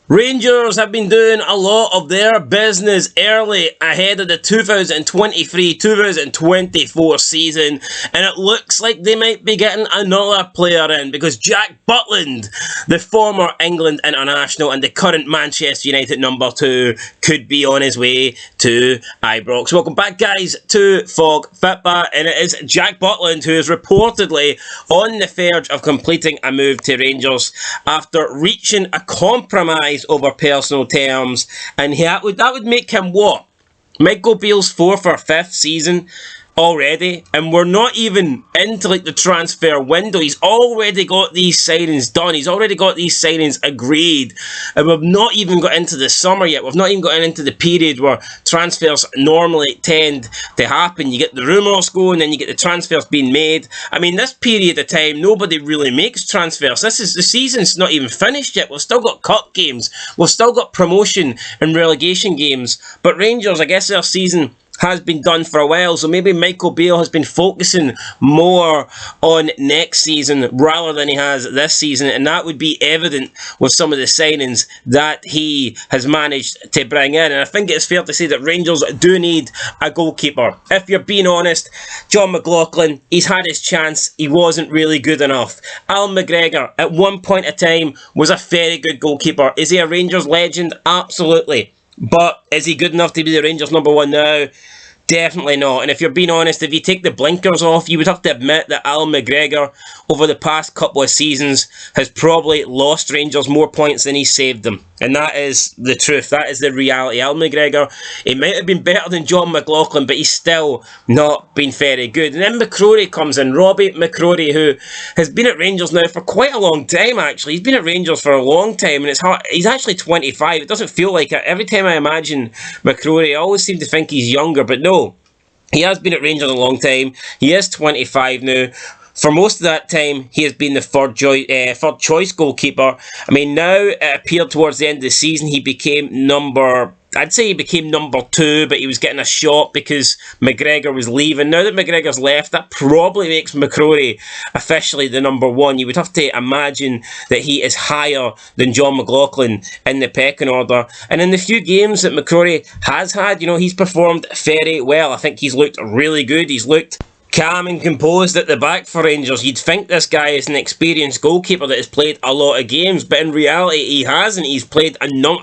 Rangers have been doing a lot of their business early ahead of the 2023-2024 season, and it looks like they might be getting another player in because Jack Butland, the former England international and the current Manchester United number 2, could be on his way to Ibrox. Welcome back, guys, to Fog Fitba, and it is Jack Butland who is reportedly on the verge of completing a move to Rangers after reaching a compromise over personal terms, and that would make him what? Michael Beale's 4th or 5th season already, and we're not even into like the transfer window. He's already got these signings done. He's already got these signings agreed, and we've not even got into the summer yet. We've not even got into the period where transfers normally tend to happen. You get the rumours going, then you get the transfers being made. I mean, this period of time, nobody really makes transfers. The season's not even finished yet. We've still got cup games. We've still got promotion and relegation games. But Rangers, I guess their season has been done for a while, so maybe Michael Beale has been focusing more on next season rather than he has this season, and that would be evident with some of the signings that he has managed to bring in. And I think it's fair to say that Rangers do need a goalkeeper. If you're being honest, John McLaughlin, he's had his chance, he wasn't really good enough. Al McGregor, at one point in time, was a very good goalkeeper. Is he a Rangers legend? Absolutely. But is he good enough to be the Rangers number 1 now? Definitely not. And if you're being honest, if you take the blinkers off, you would have to admit that Al McGregor, over the past couple of seasons, has probably lost Rangers more points than he saved them. And that is the truth. That is the reality. Al McGregor, he might have been better than John McLaughlin, but he's still not been very good. And then McCrorie comes in. Robbie McCrorie, who has been at Rangers now for quite a long time, actually. He's been at Rangers for a long time, and it's hard. He's actually 25. It doesn't feel like it. Every time I imagine McCrorie, I always seem to think he's younger, but no. He has been at Rangers a long time. He is 25 now. For most of that time, he has been the third choice goalkeeper. I mean, now it appeared towards the end of the season he became number 2, but he was getting a shot because McGregor was leaving. Now that McGregor's left, that probably makes McCrorie officially the number 1. You would have to imagine that he is higher than John McLaughlin in the pecking order. And in the few games that McCrorie has had, he's performed very well. I think he's looked really good. He's looked calm and composed at the back for Rangers. You'd think this guy is an experienced goalkeeper that has played a lot of games, but in reality he hasn't. He's played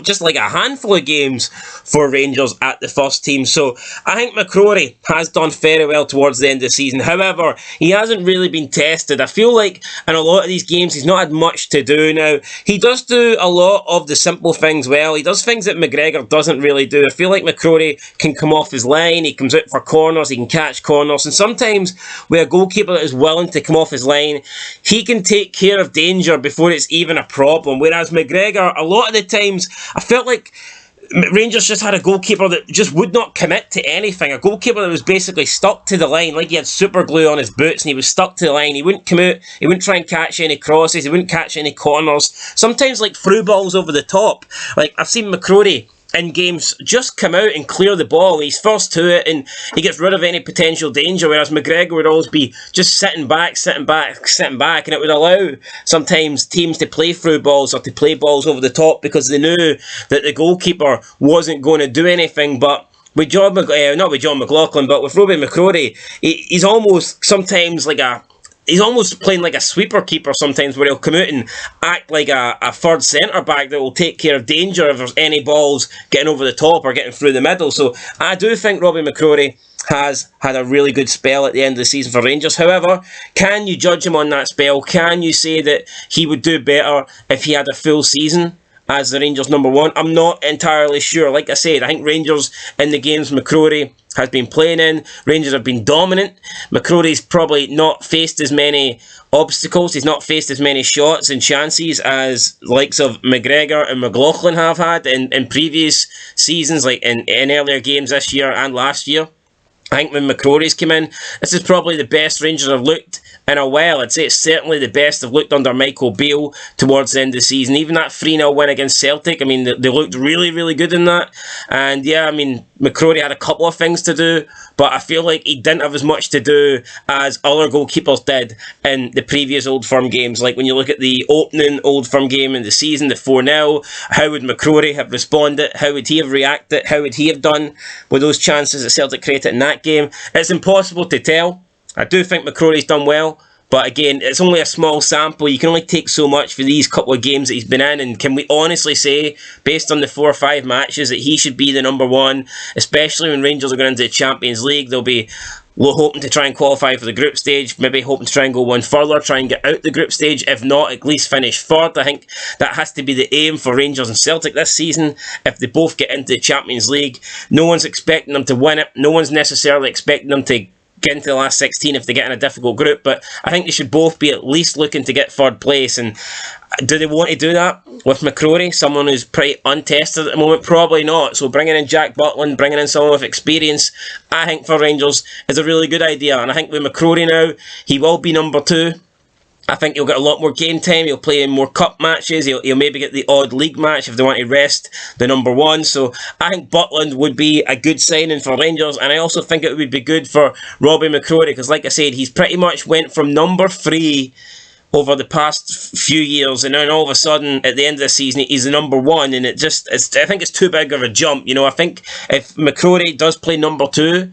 just like a handful of games for Rangers at the first team. So I think McCrorie has done very well towards the end of the season. However, he hasn't really been tested. I feel like in a lot of these games he's not had much to do now. He does do a lot of the simple things well. He does things that McGregor doesn't really do. I feel like McCrorie can come off his line, he comes out for corners, he can catch corners, and sometimes with a goalkeeper that is willing to come off his line, he can take care of danger before it's even a problem. Whereas McGregor, a lot of the times, I felt like Rangers just had a goalkeeper that just would not commit to anything. A goalkeeper that was basically stuck to the line, like he had super glue on his boots and he was stuck to the line. He wouldn't come out, he wouldn't try and catch any crosses, he wouldn't catch any corners. Sometimes like through balls over the top. Like I've seen McCrorie in games just come out and clear the ball. He's first to it and he gets rid of any potential danger, whereas McGregor would always be just sitting back, and it would allow sometimes teams to play through balls or to play balls over the top because they knew that the goalkeeper wasn't going to do anything. But with not with John McLaughlin, but with Robbie McCrorie, he's almost sometimes like he's almost playing like a sweeper keeper sometimes, where he'll come out and act like a third centre-back that will take care of danger if there's any balls getting over the top or getting through the middle. So I do think Robbie McCrorie has had a really good spell at the end of the season for Rangers. However, can you judge him on that spell? Can you say that he would do better if he had a full season as the Rangers number 1? I'm not entirely sure. Like I said, I think Rangers in the games McCrorie has been playing in, Rangers have been dominant. McCrorie's probably not faced as many obstacles, he's not faced as many shots and chances as the likes of McGregor and McLaughlin have had in previous seasons, like in earlier games this year and last year. I think when McCrorie's come in, this is probably the best Rangers have looked in a while. I'd say it's certainly the best they've looked under Michael Beale towards the end of the season. Even that 3-0 win against Celtic, I mean, they looked really, really good in that. And yeah, I mean, McCrorie had a couple of things to do, but I feel like he didn't have as much to do as other goalkeepers did in the previous Old Firm games. Like when you look at the opening Old Firm game in the season, the 4-0, how would McCrorie have responded? How would he have reacted? How would he have done with those chances that Celtic created in that game? It's impossible to tell. I do think McCrorie's done well, but again, it's only a small sample. You can only take so much for these couple of games that he's been in, and can we honestly say, based on the 4 or 5 matches, that he should be the number one, especially when Rangers are going into the Champions League? They'll be hoping to try and qualify for the group stage, maybe hoping to try and go one further, try and get out the group stage, if not, at least finish third. I think that has to be the aim for Rangers and Celtic this season, if they both get into the Champions League. No one's expecting them to win it, no one's necessarily expecting them to get into the last 16 if they get in a difficult group, but I think they should both be at least looking to get third place. And do they want to do that with McCrorie, someone who's pretty untested at the moment? Probably not. So bringing in Jack Butland, bringing in someone with experience, I think for Rangers is a really good idea. And I think with McCrorie now, he will be number 2. I think he'll get a lot more game time. He'll play in more cup matches. He'll maybe get the odd league match if they want to rest the number 1. So I think Butland would be a good signing for Rangers, and I also think it would be good for Robbie McCrorie, because like I said, he's pretty much went from number 3 over the past few years, and then all of a sudden at the end of the season he's the number 1, and I think it's too big of a jump. You know, I think if McCrorie does play number 2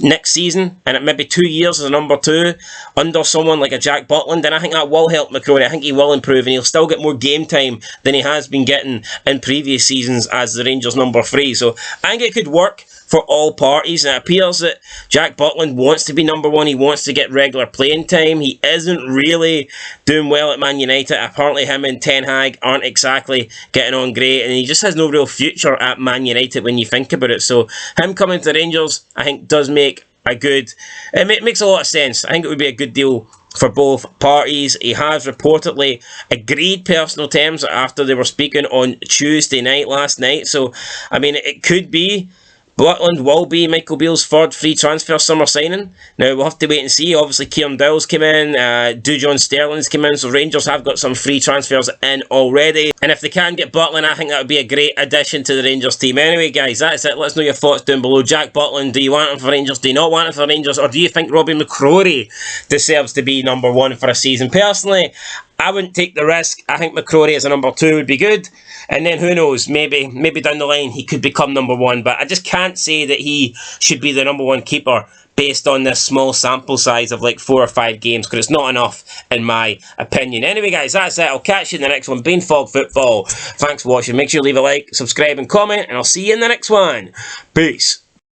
next season, and it maybe 2 years as a number 2 under someone like a Jack Butland, then I think that will help McCrorie. I think he will improve, and he'll still get more game time than he has been getting in previous seasons as the Rangers number 3. So I think it could work for all parties, and it appears that Jack Butland wants to be number 1. He wants to get regular playing time. He isn't really doing well at Man United. Apparently him and Ten Hag aren't exactly getting on great, and he just has no real future at Man United when you think about it. So him coming to Rangers, I think, does make it makes a lot of sense. I think it would be a good deal for both parties. He has reportedly agreed personal terms after they were speaking on Tuesday night last night. So, I mean, it could be Butland will be Michael Beale's third free transfer summer signing. Now, we'll have to wait and see. Obviously, Kieran Dowell's came in, Dujon Sterling's come in, so Rangers have got some free transfers in already. And if they can get Butland, I think that would be a great addition to the Rangers team. Anyway, guys, that's it. Let us know your thoughts down below. Jack Butland, do you want him for Rangers? Do you not want him for Rangers? Or do you think Robbie McCrorie deserves to be number 1 for a season? Personally, I wouldn't take the risk. I think McCrorie as a number 2 would be good. And then who knows, maybe down the line he could become number 1. But I just can't say that he should be the number 1 keeper based on this small sample size of like 4 or 5 games, because it's not enough in my opinion. Anyway, guys, that's it. I'll catch you in the next one. Bean Fog Football. Thanks for watching. Make sure you leave a like, subscribe and comment, and I'll see you in the next one. Peace.